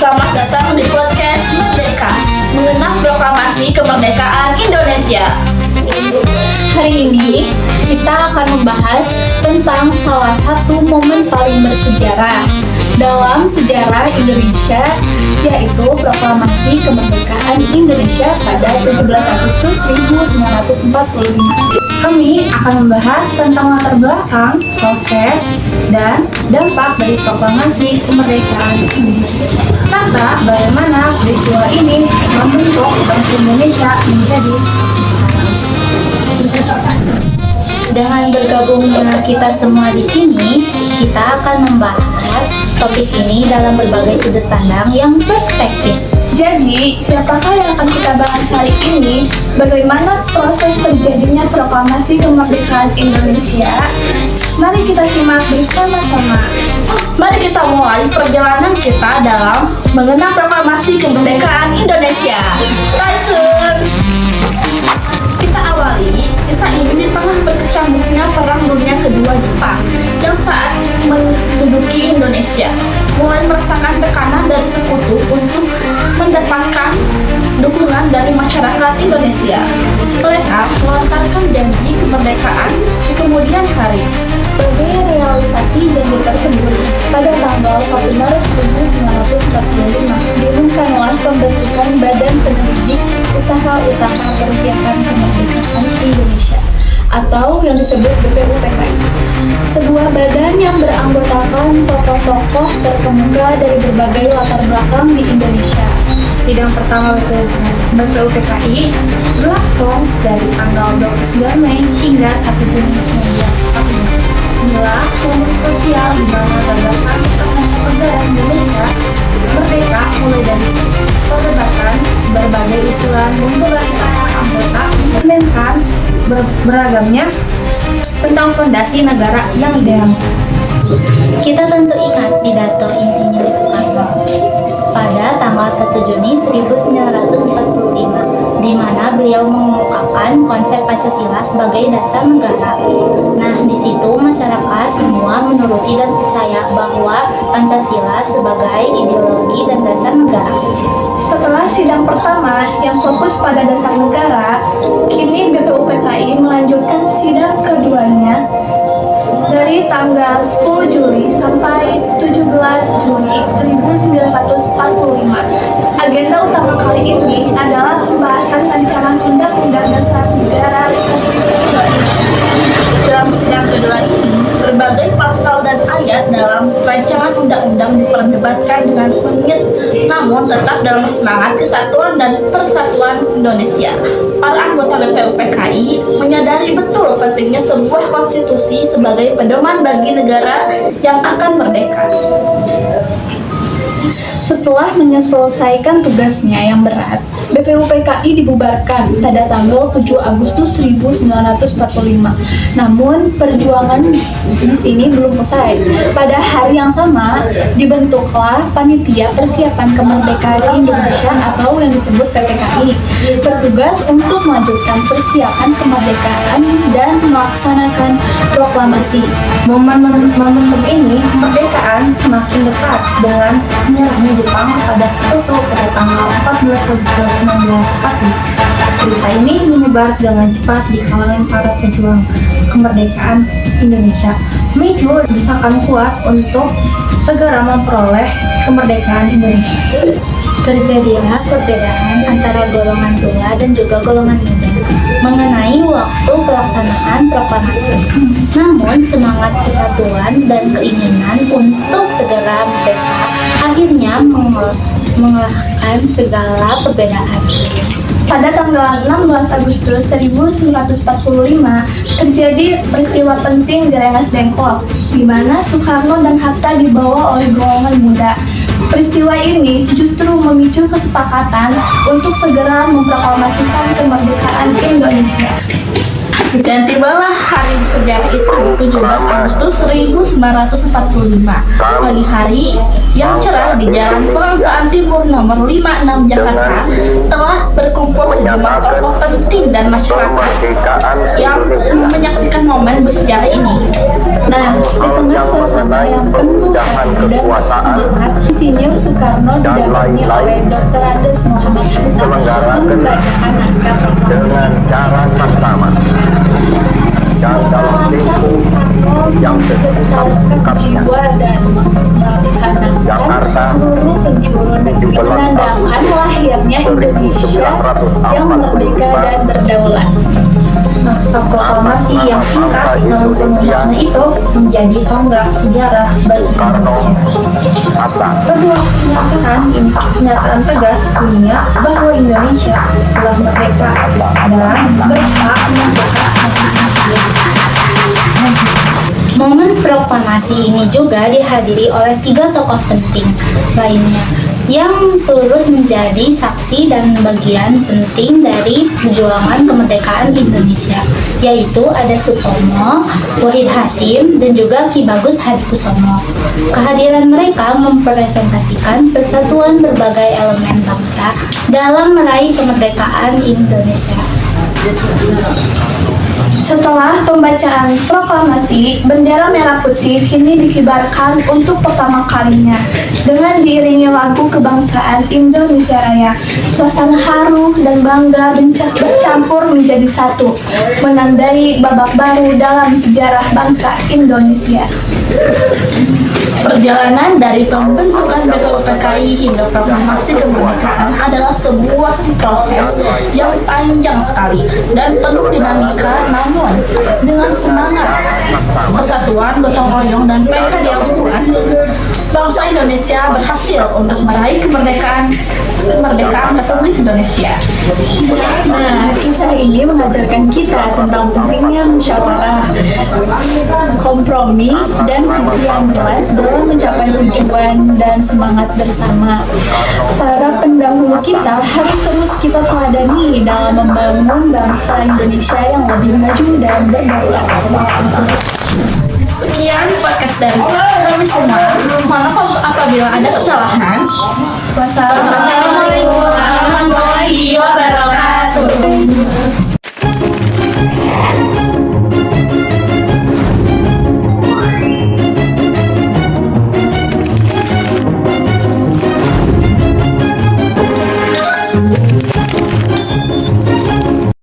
Selamat datang di podcast Merdeka, mengenang proklamasi kemerdekaan Indonesia. Hari ini kita akan membahas tentang salah satu momen paling bersejarah dalam sejarah Indonesia, yaitu proklamasi kemerdekaan Indonesia pada 17 Agustus 1945. Kami akan membahas tentang latar belakang, proses, dan dampak dari proklamasi kemerdekaan ini, serta bagaimana peristiwa ini membentuk bangsa Indonesia menjadi sekarang. Dengan bergabungnya kita semua di sini, kita akan membahas topik ini dalam berbagai sudut pandang yang perspektif. Jadi, siapakah yang akan kita bahas hari ini? Bagaimana proses terjadinya proklamasi kemerdekaan Indonesia? Mari kita simak bersama-sama. Mari kita mulai perjalanan kita dalam mengenang proklamasi kemerdekaan Indonesia. Stay tune! Kita awali kisah ini di tengah berkecamuknya Perang Dunia Kedua Jepang yang saat menduduki Indonesia, mulai merasakan tekanan dari sekutu untuk mendapatkan dukungan dari masyarakat Indonesia. Mereka melontarkan janji kemerdekaan di kemudian hari. Sebagai realisasi janji tersebut, pada tanggal 1 Maret 1945 diumumkanlah pembentukan Badan Penyelidik Usaha-Usaha Persiapan Kemerdekaan Indonesia atau yang disebut BPUPKI. Sebuah badan yang beranggotakan tokoh-tokoh terkemuka dari berbagai latar belakang di Indonesia. Sidang pertama BPUPKI berlangsung dari tanggal 29 Mei hingga 1 Juni 1945. Inilah momen sosial di mana gagasan tentang negara Indonesia merdeka mulai dari perdebatan berbagai usulan munculnya para anggota mencerminkan beragamnya tentang fondasi negara yang ideal. Kita tentu ingat pidato Insinyur Soekarno pada tanggal 1 Juni 1945, di mana beliau mengemukakan konsep Pancasila sebagai dasar negara. Nah, di situ masyarakat semua menuruti dan percaya bahwa Pancasila sebagai ideologi dan dasar negara. Setelah sidang pertama yang fokus pada dasar negara, kini BPUPKI melanjutkan sidang keduanya dari tanggal 10 Juli sampai 17 Juni 1945. Agenda utama kali ini adalah pembahasan rancangan Undang-Undang Dasar Negara Republik Indonesia. Dalam sidang kedua ini, berbagai pasal dan ayat dalam rancangan undang-undang diperdebatkan dengan sengit, namun tetap dalam semangat kesatuan dan persatuan Indonesia. Para anggota BPUPKI menyadari betul pentingnya sebuah konstitusi sebagai pedoman bagi negara yang akan merdeka. Setelah menyelesaikan tugasnya yang berat, BPUPKI dibubarkan pada tanggal 7 Agustus 1945. Namun, perjuangan di sini belum usai. Pada hari yang sama, dibentuklah Panitia Persiapan Kemerdekaan Indonesia atau yang disebut PPKI, bertugas untuk melanjutkan persiapan kemerdekaan dan melaksanakan proklamasi. Momentum ini, kemerdekaan semakin dekat dengan menyerahnya Jepang kepada sekutu pada tanggal 14 Agustus 1945. Berita ini menyebar dengan cepat di kalangan para pejuang kemerdekaan Indonesia, memicu desakan kuat untuk segera memperoleh kemerdekaan Indonesia. Terjadilah perbedaan antara golongan tua dan juga golongan muda mengenai waktu pelaksanaan proklamasi. Namun, semangat persatuan dan keinginan untuk segera merdeka akhirnya mengalahkan segala perbedaan. Pada tanggal 16 Agustus 1945 terjadi peristiwa penting di Rengas Dengklok, di mana Soekarno dan Hatta dibawa oleh golongan muda. Peristiwa ini justru memicu kesepakatan untuk segera memproklamasikan kemerdekaan Indonesia. Dan tibalah hari bersejarah itu, 17 Agustus 1945. Pagi hari yang cerah di Jalan Pegangsaan Timur nomor 56 Jakarta telah berkumpul sejumlah tokoh penting dan masyarakat yang menyaksikan momen bersejarah ini. Nah, di tengah suasana yang penuh haru dan semangat, Insinyur Soekarno didampingi oleh Dr. Andes Muhammad Hatta membacakan naskah proklamasi. dengan cara sama dan dalam tempo yang Menggetarkan jiwa dan melaksanakan seluruh penjuru negeri menandakan lahirnya Indonesia yang merdeka dan berdaulat. Naskah proklamasi yang singkat namun penuh makna itu menjadi tonggak sejarah bagi Soekarno Indonesia. Hatta. Sebuah kenyataan tegas dunia bahwa Indonesia telah merdeka dan berhak menentukan nasib-nasibnya. Momen proklamasi ini juga dihadiri oleh 3 tokoh penting lainnya yang turut menjadi saksi dan bagian penting dari perjuangan kemerdekaan Indonesia, yaitu ada Supomo, Wahid Hasyim, dan juga Ki Bagus Hadikusumo. Kehadiran mereka mempresentasikan persatuan berbagai elemen bangsa dalam meraih kemerdekaan Indonesia. Setelah pembacaan proklamasi, bendera merah putih kini dikibarkan untuk pertama kalinya dengan diiringi lagu kebangsaan Indonesia Raya. Suasana haru dan bangga bercampur menjadi satu, menandai babak baru dalam sejarah bangsa Indonesia. Perjalanan dari pembentukan BPUPKI hingga proklamasi kemerdekaan adalah sebuah proses yang panjang sekali dan penuh dinamika, namun dengan semangat, persatuan, gotong royong, dan keadilan, bangsa Indonesia berhasil untuk meraih kemerdekaan Republik Indonesia. Nah, kisah ini mengajarkan kita tentang pentingnya musyawarah, kompromi, dan visi yang jelas dalam mencapai tujuan dan semangat bersama. Para pendahulu kita harus terus kita teladani dalam membangun bangsa Indonesia yang lebih maju dan berdaulat. Sekian podcast dari kami semua. Maaf apabila ada kesalahan. Wassalamualaikum warahmatullahi wabarakatuh.